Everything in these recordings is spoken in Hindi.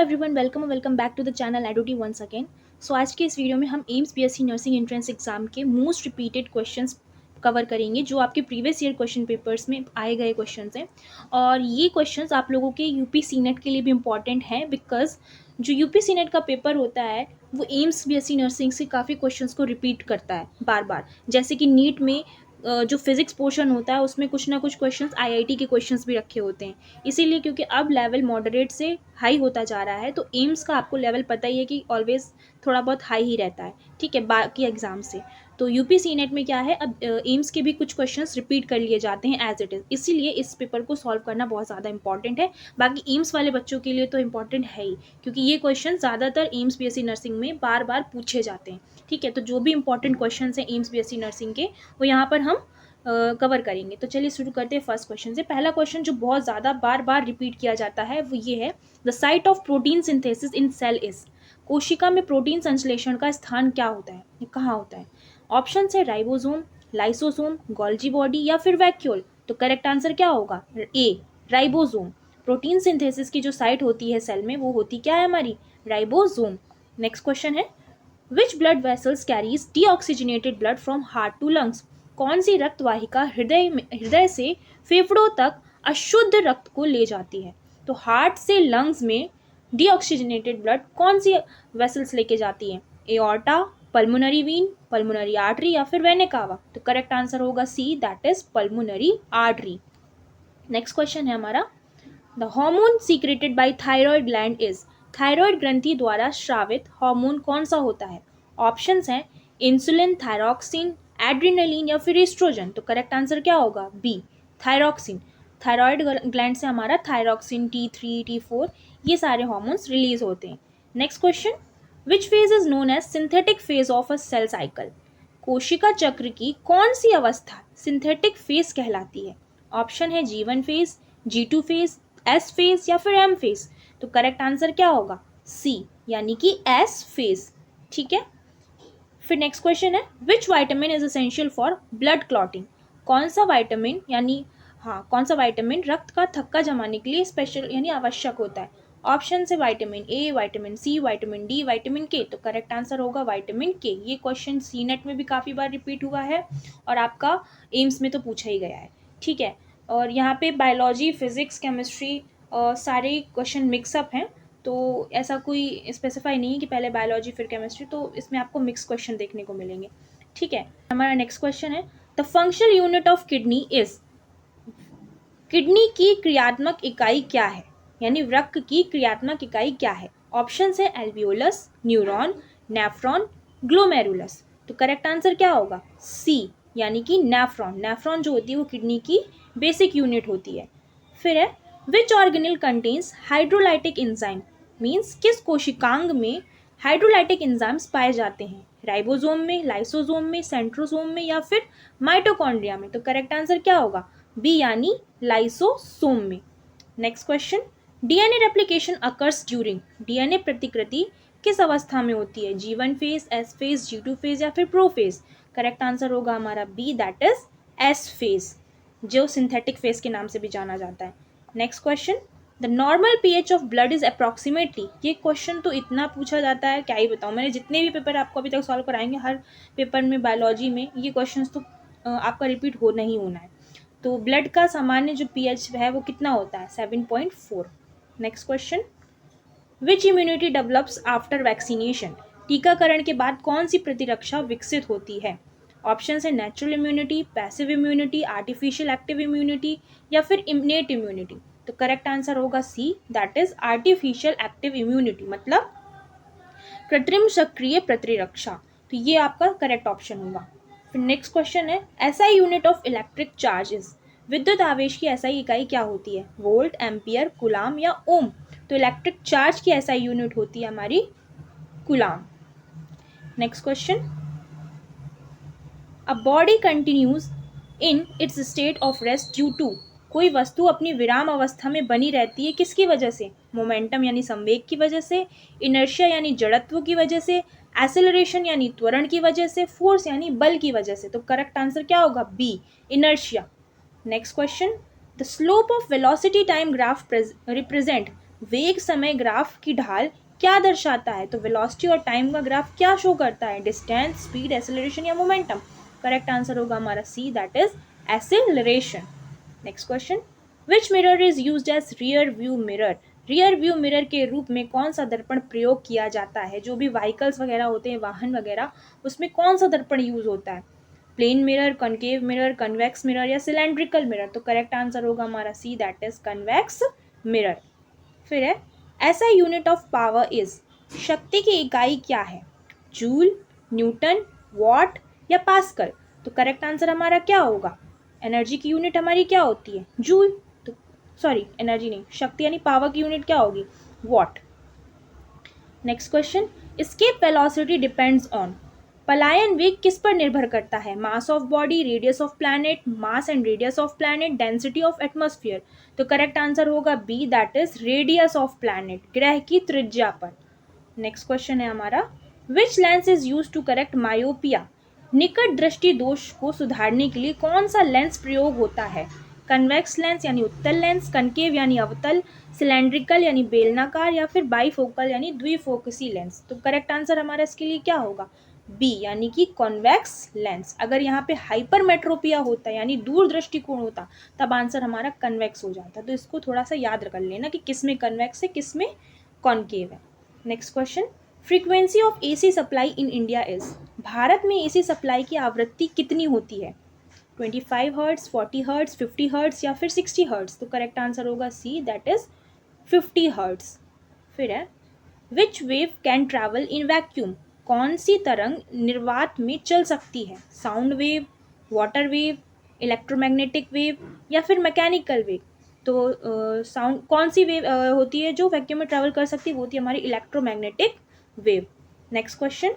Everyone, welcome back to the channel एडोटी वंस अगेन। सो आज के इस वीडियो में हम AIIMS BSc nursing entrance exam के मोस्ट रिपीटेड क्वेश्चंस कवर करेंगे जो आपके प्रीवियस ईयर क्वेश्चन पेपर्स में आए गए क्वेश्चंस हैं। और ये क्वेश्चंस आप लोगों के यूपी सीनेट के लिए भी इंपॉर्टेंट हैं, बिकॉज जो यूपी सीनेट का पेपर होता है वो एम्स बीएससी नर्सिंग से काफ़ी क्वेश्चंस को रिपीट करता है बार बार। जैसे कि नीट में जो फिजिक्स पोर्शन होता है उसमें कुछ ना कुछ क्वेश्चंस आईआईटी के क्वेश्चंस भी रखे होते हैं। इसीलिए क्योंकि अब लेवल मॉडरेट से हाई होता जा रहा है, तो एम्स का आपको लेवल पता ही है कि ऑलवेज थोड़ा बहुत हाई ही रहता है, ठीक है, बाकी एग्जाम से। तो यूपी सीनेट में क्या है, अब एम्स के भी कुछ क्वेश्चंस रिपीट कर लिए जाते हैं एज इट इज़, इसीलिए इस पेपर को सॉल्व करना बहुत ज़्यादा इंपॉर्टेंट है। बाकी एम्स वाले बच्चों के लिए तो इंपॉर्टेंट है ही, क्योंकि ये क्वेश्चन ज़्यादातर एम्स बीएससी नर्सिंग में बार बार पूछे जाते हैं, ठीक है। तो जो भी इंपॉर्टेंट क्वेश्चन हैं एम्स बीएससी नर्सिंग के, वो यहाँ पर हम कवर करेंगे। तो चलिए शुरू करते हैं फर्स्ट क्वेश्चन से। पहला क्वेश्चन जो बहुत ज़्यादा बार बार रिपीट किया जाता है वो ये है, the site of protein synthesis in cell is. कोशिका में प्रोटीन संश्लेषण का स्थान क्या होता है, ये कहाँ होता है? ऑप्शन है राइबोसोम, लाइसोसोम, गोल्जी बॉडी या फिर वैक्यूल। तो करेक्ट आंसर क्या होगा? ए, राइबोसोम। प्रोटीन सिंथेसिस की जो साइट होती है सेल में वो होती क्या है हमारी? राइबोसोम। नेक्स्ट क्वेश्चन है, which blood vessels carries deoxygenated blood from heart to lungs. कौन सी रक्त वाहिका हृदय से फेफड़ों तक अशुद्ध रक्त को ले जाती है? तो हार्ट से लंग्स में डीऑक्सीजनेटेड ब्लड कौन सी वेसल्स लेके जाती है? Aorta, pulmonary vein, pulmonary artery या फिर वेना कावा। तो करेक्ट आंसर होगा C, that is pulmonary artery. Next question है हमारा, the hormone secreted by thyroid gland is. Thyroid ग्रंथि द्वारा स्रावित हार्मोन कौन सा होता है? ऑप्शंस हैं इंसुलिन, थायरॉक्सिन, एड्रेनलिन या फिर एस्ट्रोजन। तो करेक्ट आंसर क्या होगा? B, thyroxine. थायराइड ग्लैंड से हमारा थायरॉक्सिन, T3, T4 ये सारे हार्मोन्स रिलीज होते हैं। Next question, which phase is known as synthetic phase of a cell cycle. कोशिका चक्र की कौन सी अवस्था सिंथेटिक फेज कहलाती है? ऑप्शन है G1 phase, G2 phase, S phase या फिर एम फेज। तो करेक्ट आंसर क्या होगा? सी, यानी कि एस फेज, ठीक है। फिर नेक्स्ट क्वेश्चन है, विच vitamin is essential for blood clotting. कौन सा वाइटामिन यानी कौन सा वाइटामिन रक्त का थक्का जमाने के लिए स्पेशल यानी आवश्यक होता है? ऑप्शन से vitamin A, vitamin C, vitamin D, vitamin K. तो करेक्ट आंसर होगा विटामिन के। ये क्वेश्चन सी नेट में भी काफ़ी बार रिपीट हुआ है और आपका एम्स में तो पूछा ही गया है, ठीक है। और यहाँ पे बायोलॉजी, फिजिक्स, केमिस्ट्री सारे क्वेश्चन मिक्सअप हैं, तो ऐसा कोई स्पेसिफाई नहीं है कि पहले बायोलॉजी फिर केमिस्ट्री, तो इसमें आपको मिक्स क्वेश्चन देखने को मिलेंगे, ठीक है। हमारा नेक्स्ट क्वेश्चन है, the functional unit of kidney is. Kidney की क्रियात्मक इकाई क्या है, यानी वृक्क की क्रियात्मक इकाई क्या है? ऑप्शन है एल्वियोलस, न्यूरॉन, नेफ्रॉन, ग्लोमेरुलस। तो करेक्ट आंसर क्या होगा? सी, यानी कि नेफ्रॉन। नेफ्रॉन जो होती है वो किडनी की बेसिक यूनिट होती है। फिर है, विच organelle contains hydrolytic enzyme. Means किस कोशिकांग में हाइड्रोलाइटिक एंजाइम्स पाए जाते हैं? राइबोसोम में, लाइसोसोम में, सेंट्रोसोम में या फिर माइटोकॉन्ड्रिया में। तो करेक्ट आंसर क्या होगा? बी, यानी लाइसोसोम में। Next question, DNA replication occurs during. DNA प्रतिकृति किस अवस्था में होती है? G1 phase, S phase, G2 phase या फिर प्रोफेज। करेक्ट आंसर होगा हमारा B, that is S phase, जो सिंथेटिक फेज के नाम से भी जाना जाता है। Next question, the normal pH of blood is approximately. ये क्वेश्चन तो इतना पूछा जाता है, क्या ही बताऊँ। मैंने जितने भी पेपर आपको अभी तक सॉल्व कराएंगे, हर पेपर में बायोलॉजी में ये क्वेश्चन तो आपका रिपीट होना ही होना है। तो ब्लड का सामान्य जो पीएच है वो कितना होता है? 7.4। नेक्स्ट क्वेश्चन, विच इम्यूनिटी डेवलप्स आफ्टर वैक्सीनेशन। टीकाकरण के बाद कौन सी प्रतिरक्षा विकसित होती है? ऑप्शन है natural immunity, passive immunity, artificial active immunity या फिर इम्नेट इम्यूनिटी। तो करेक्ट आंसर होगा C, that is artificial active immunity, मतलब कृत्रिम सक्रिय प्रतिरक्षा। तो ये आपका करेक्ट ऑप्शन होगा। फिर नेक्स्ट क्वेश्चन है, SI unit of electric charge is. विद्युत आवेश की एसआई इकाई क्या होती है? वोल्ट, एम्पियर, कूलाम या ओम। तो इलेक्ट्रिक चार्ज की एसआई यूनिट होती है हमारी coulomb. Next question, a body continues in its state of rest due to. कोई वस्तु अपनी विराम अवस्था में बनी रहती है किसकी वजह से? मोमेंटम यानी संवेग की वजह से, इनर्शिया यानी जड़त्व की वजह से, एक्सेलरेशन यानी त्वरण की वजह से, फोर्स यानी बल की वजह से। तो करेक्ट आंसर क्या होगा? B, inertia. Next question, the slope of velocity time graph represent वेग समय ग्राफ की ढाल क्या दर्शाता है? तो वेलोसिटी और टाइम का ग्राफ क्या शो करता है? डिस्टेंस, स्पीड, एक्सेलरेशन या मोमेंटम? करेक्ट आंसर होगा हमारा C, that is acceleration. Next question, which mirror is used as rear view mirror? Rear view mirror के रूप में कौन सा दर्पण प्रयोग किया जाता है? जो भी व्हीकल्स वगैरह होते हैं, वाहन वगैरह, उसमें कौन सा दर्पण यूज होता है? Plane mirror, concave mirror, convex mirror या सिलेंड्रिकल मिरर? तो करेक्ट आंसर होगा हमारा C, that is convex mirror. फिर है ऐसा यूनिट ऑफ पावर इज, शक्ति की इकाई क्या है? जूल, न्यूटन, वॉट या पास्कल? तो करेक्ट आंसर हमारा क्या होगा? एनर्जी की यूनिट हमारी क्या होती है? जूल। तो सॉरी, एनर्जी नहीं, शक्ति यानी पावर की यूनिट क्या होगी? Watt. Next question, escape velocity depends on, पलायन वेग किस पर निर्भर करता है? Mass of body, radius of planet, mass and radius of planet, density of atmosphere? तो करेक्ट आंसर होगा B, that is radius of planet, ग्रह की त्रिज्या पर। नेक्स्ट क्वेश्चन है हमारा, which lens is use to correct myopia? निकट दृष्टि दोष को सुधारने के लिए कौन सा लेंस प्रयोग होता है? कन्वेक्स लेंस यानी उत्तल लेंस, कनकेव यानी अवतल, सिलेंड्रिकल यानी बेलनाकार या फिर बाईफोकल यानी द्विफोकसी लेंस? तो करेक्ट आंसर हमारा इसके लिए क्या होगा? बी, यानी कि कॉन्वेक्स लेंस। अगर यहाँ पे हाइपरमेट्रोपिया होता यानी दूर दृष्टिकोण होता, तब आंसर हमारा कन्वेक्स हो जाता। तो इसको थोड़ा सा याद कर लेना कि किस में कन्वेक्स है, किस में कॉनकेव है। Next question, frequency of AC supply in India is, Bharat में एसी सप्लाई की आवृत्ति कितनी होती है? 25 हर्ट्स, 40 हर्ट्स, 50 हर्ट्स या फिर 60 हर्ट्स? तो करेक्ट आंसर होगा सी, दैट इज 50 हर्ट्स। फिर है which wave can travel in vacuum, कौन सी तरंग निर्वात में चल सकती है? Sound wave, water wave, electromagnetic wave या फिर मैकेनिकल वेव? तो साउंड कौन सी वेव होती है जो वैक्यूम में ट्रैवल कर सकती है? वो होती है हमारी electromagnetic wave. Next question,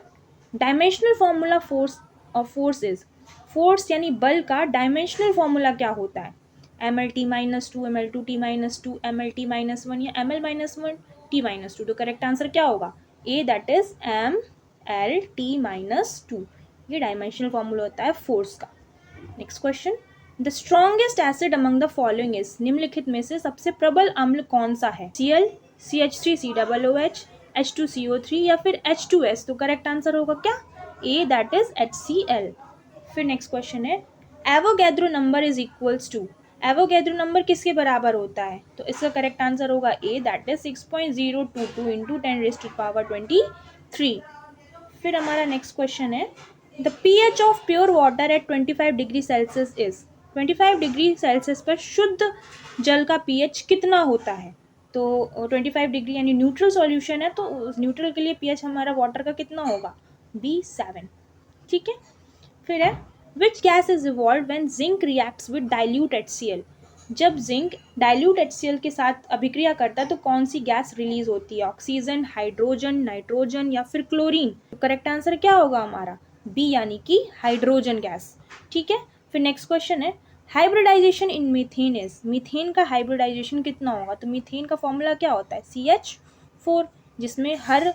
dimensional formula force is, force यानी बल का डायमेंशनल फॉर्मूला क्या होता है? ML_T-2, ML2T-2, ML_T-1 या ML-1 T-2? तो करेक्ट आंसर क्या होगा? ए, दैट इज ML_T-2। ये डायमेंशनल फॉर्मूला होता है फोर्स का। Next question, the strongest acid among the following is, निम्नलिखित में से सबसे प्रबल अम्ल कौन सा है? Cl, CH3COOH, H2CO3 या फिर H2S? तो करेक्ट आंसर होगा क्या? A, that is HCl। फिर नेक्स्ट क्वेश्चन है, Avogadro number is equals to, Avogadro number किसके बराबर होता है? तो इसका करेक्ट आंसर होगा ए, दैट इज 6.022 इंटू 10⁻23। फिर हमारा नेक्स्ट क्वेश्चन है, the pH of pure water at 25 degree Celsius is, 25 degree Celsius पर शुद्ध जल का pH कितना होता है? तो 25 डिग्री यानी न्यूट्रल सॉल्यूशन है, तो न्यूट्रल के लिए pH हमारा वाटर का कितना होगा? बी, 7। ठीक है। फिर है which gas is evolve when zinc reacts with dilute HCl, जब जिंक डाइल्यूट HCl के साथ अभिक्रिया करता है तो कौन सी गैस रिलीज होती है? ऑक्सीजन, हाइड्रोजन, नाइट्रोजन या फिर क्लोरीन? तो करेक्ट आंसर क्या होगा हमारा? बी, यानी कि हाइड्रोजन गैस। ठीक है। फिर नेक्स्ट क्वेश्चन है, hybridisation in methane is, methane का हाइब्रिडाइजेशन कितना होगा? तो मीथेन का फॉर्मूला क्या होता है? CH4, जिसमें हर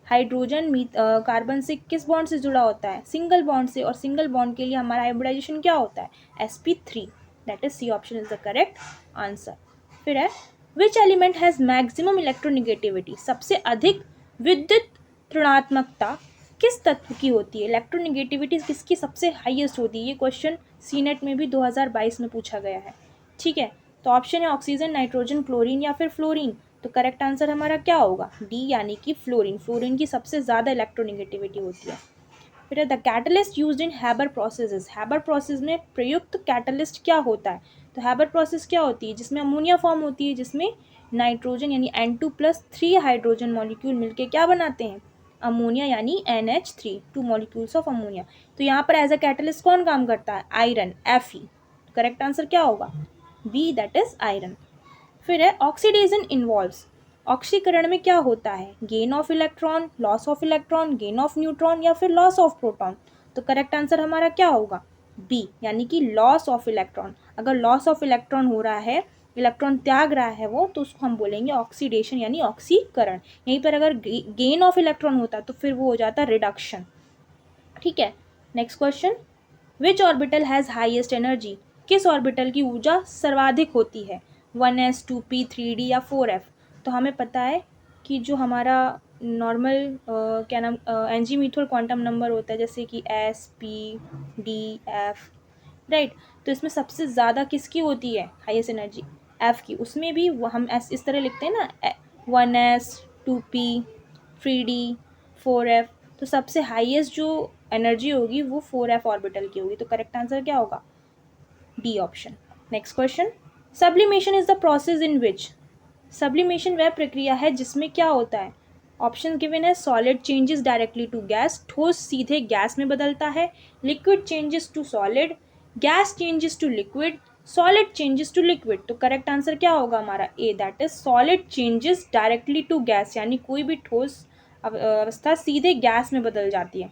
हाइड्रोजन कार्बन से किस बॉन्ड से जुड़ा होता है? सिंगल बॉन्ड से, और सिंगल बॉन्ड के लिए हमारा हाइब्रिडाइजेशन क्या होता है? sp3, that is C option is the correct answer. फिर है which element has maximum electronegativity, सबसे अधिक विद्युत ऋणात्मकता किस तत्व की होती है? इलेक्ट्रोनिगेटिविटी किसकी सबसे हाईएस्ट होती है? ये क्वेश्चन सीनेट में भी 2022 में पूछा गया है। ठीक है। तो ऑप्शन है ऑक्सीजन, नाइट्रोजन, क्लोरीन या फिर फ्लोरीन? तो करेक्ट आंसर हमारा क्या होगा? डी, यानी कि फ्लोरीन। फ्लोरीन की सबसे ज़्यादा इलेक्ट्रोनिगेटिविटी होती है। फिर the catalyst used in Haber processes, Haber process में प्रयुक्त कैटलिस्ट क्या होता है? तो हैबर प्रोसेस क्या होती है? जिसमें अमोनिया फॉर्म होती है, जिसमें नाइट्रोजन यानी N2+3 हाइड्रोजन मॉलिक्यूल मिलके क्या बनाते हैं? अमोनिया, यानी NH3, 2 मॉलिक्यूल्स ऑफ अमोनिया। तो यहाँ पर एज अ कैटलिस्ट कौन काम करता है? Iron, Fe। करेक्ट आंसर क्या होगा? B, that is iron. फिर है ऑक्सीडेशन इन्वॉल्व्स, ऑक्सीकरण में क्या होता है? Gain of electron, loss of electron, gain of neutron या फिर लॉस ऑफ प्रोटॉन? तो करेक्ट आंसर हमारा क्या होगा? बी, यानी कि लॉस ऑफ इलेक्ट्रॉन। अगर लॉस ऑफ इलेक्ट्रॉन हो रहा है, इलेक्ट्रॉन त्याग रहा है वो, तो उसको हम बोलेंगे ऑक्सीडेशन यानी ऑक्सीकरण। यहीं पर अगर गेन ऑफ इलेक्ट्रॉन होता तो फिर वो हो जाता रिडक्शन। ठीक है। Next question, which orbital has highest energy, किस ऑर्बिटल की ऊर्जा सर्वाधिक होती है? 1s, 2p, 3d या 4f? तो हमें पता है कि जो हमारा नॉर्मल क्या नाम एनजी मीथोर क्वांटम नंबर होता है जैसे कि SP, D, F, राइट। तो इसमें सबसे ज़्यादा किसकी होती है हाईएस्ट एनर्जी, F की। उसमें भी हम इस तरह लिखते हैं ना 1s 2p 3d 4f। तो सबसे हाईएस्ट जो एनर्जी होगी वो 4f ऑर्बिटल की होगी। तो करेक्ट आंसर क्या होगा, D option. Next question, sublimation is the process in which, sublimation वह प्रक्रिया है जिसमें क्या होता है। ऑप्शन गिवन है, solid changes directly to gas, ठोस सीधे गैस में बदलता है, liquid changes to solid, gas changes to liquid, solid changes to liquid. तो करेक्ट आंसर क्या होगा हमारा A, that is solid changes directly to gas, यानी कोई भी ठोस अवस्था सीधे गैस में बदल जाती है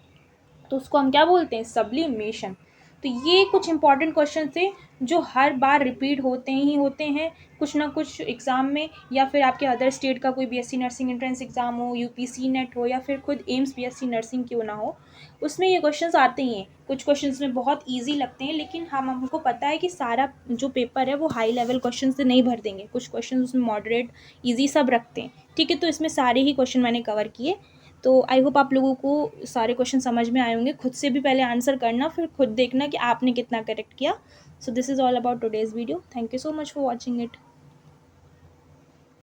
तो उसको हम क्या बोलते हैं, सब्लिमेशन। तो ये कुछ इंपॉर्टेंट क्वेश्चन थे जो हर बार रिपीट होते ही होते हैं कुछ ना कुछ एग्ज़ाम में, या फिर आपके अदर स्टेट का कोई बीएससी नर्सिंग एंट्रेंस एग्ज़ाम हो, यूपीसी नेट हो, या फिर खुद एम्स बीएससी नर्सिंग क्यों ना हो, उसमें ये क्वेश्चंस आते ही हैं। कुछ क्वेश्चंस में बहुत इजी लगते हैं, लेकिन हमको पता है कि सारा जो पेपर है वो हाई लेवल क्वेश्चन से नहीं भर देंगे, कुछ क्वेश्चन उसमें मॉडरेट ईजी सब रखते हैं, ठीक है। तो इसमें सारे ही क्वेश्चन मैंने कवर किए। तो आई होप आप लोगों को सारे क्वेश्चन समझ में आए होंगे। खुद से भी पहले आंसर करना, फिर खुद देखना कि आपने कितना करेक्ट किया। So this is all about today's video. Thank you so much for watching it.